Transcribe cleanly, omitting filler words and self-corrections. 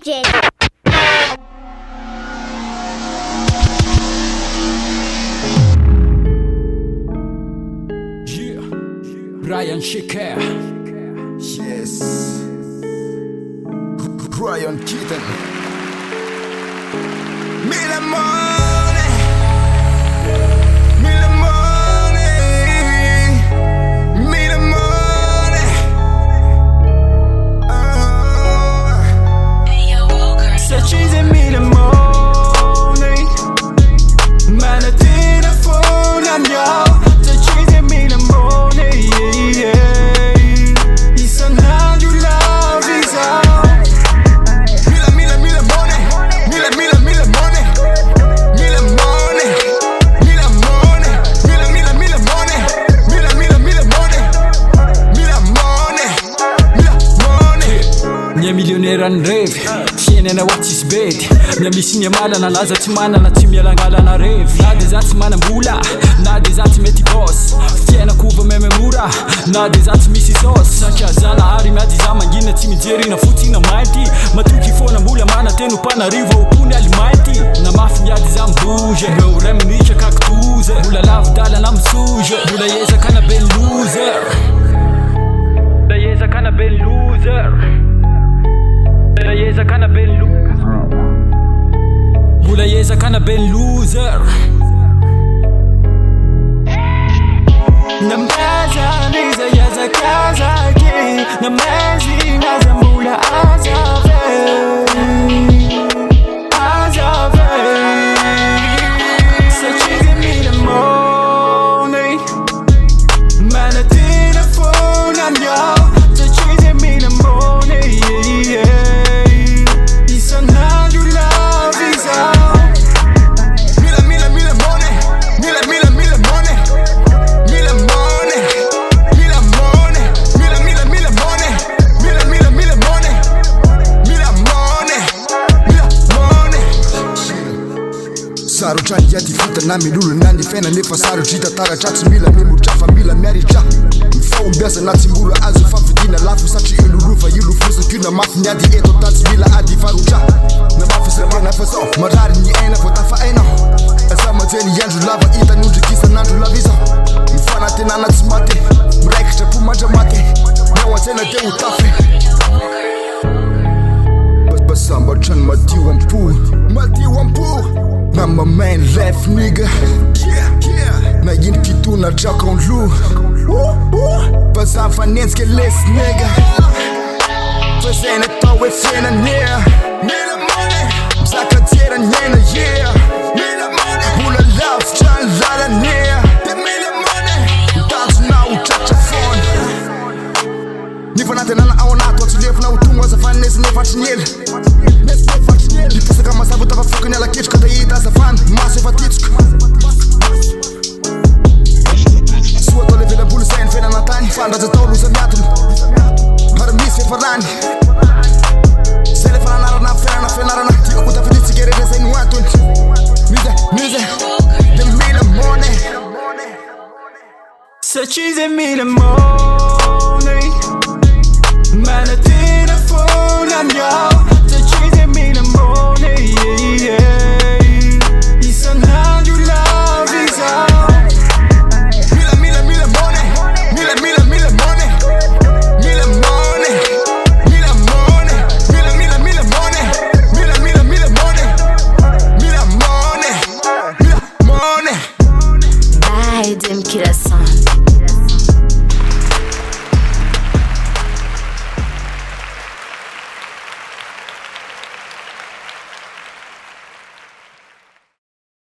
DJ. Brian Shaker. Yes. Brian Keaton. Milamone. Milamone. Milamone. Such is a Milamone. Man, a telephone, I'm yo. Such is a Milamone. It's a now you love is all. Mia millionnaire ny revy fiainana ho tsy isy bedy mia misy ny amalana laza tsy manana tsy mialangalana revy na de za tsy manam-bola na de za tsy mety boss fiainako ova mememora na de za tsy misy sauce satria zanahary miady za mangina tsy mijerina fotsina mainty matoky foana-mbola mana teno mpanarivo opony alimainty na mafy miady za miboge reo ray minitra kakitoze mbola lavidalana misoge mbola ezakana ben loser mbola ezakana ben loser Yeza kana ben loser Bula yeza kana ben loser Namaza niza yeza kaza ki Namazi naza mula azave Azave Sachize Milamone Mana telephone am yo Sachize Milamone Sarotrany yady vita na milolo na ny fena nefa sarotrita taratra tsy mila memotra fa mila miaritra mifahombiasa na tsy mbola azo favidina lafo satria ilolova ilofosakina mafy miady eto ta tsy mila ady farotra na mafy sirapana fa zao marary ny aina vo tafa aina asa majeny andro lava itanondrikisan'andro lavisa mifanantenana tsy maty miraikitra po mandra maty miao an-tsaina de ho tafy basambatrany madio ampo na my man left nigga na ino kitona traka on lo bazafanentsika lesy nigga fazena tao e fiainanea mizaka tserany aina mbola lavitra ny lalanea mitanjona ho tratra fona ny fanantenana ao anaty atsylefina ho tonga azafannesy nefatry ny ela Nipasaka mazavo tava foka ny alaketrika da hita azafana maso efa titsika soa atao levelamboly zay ny fenana tany fandraza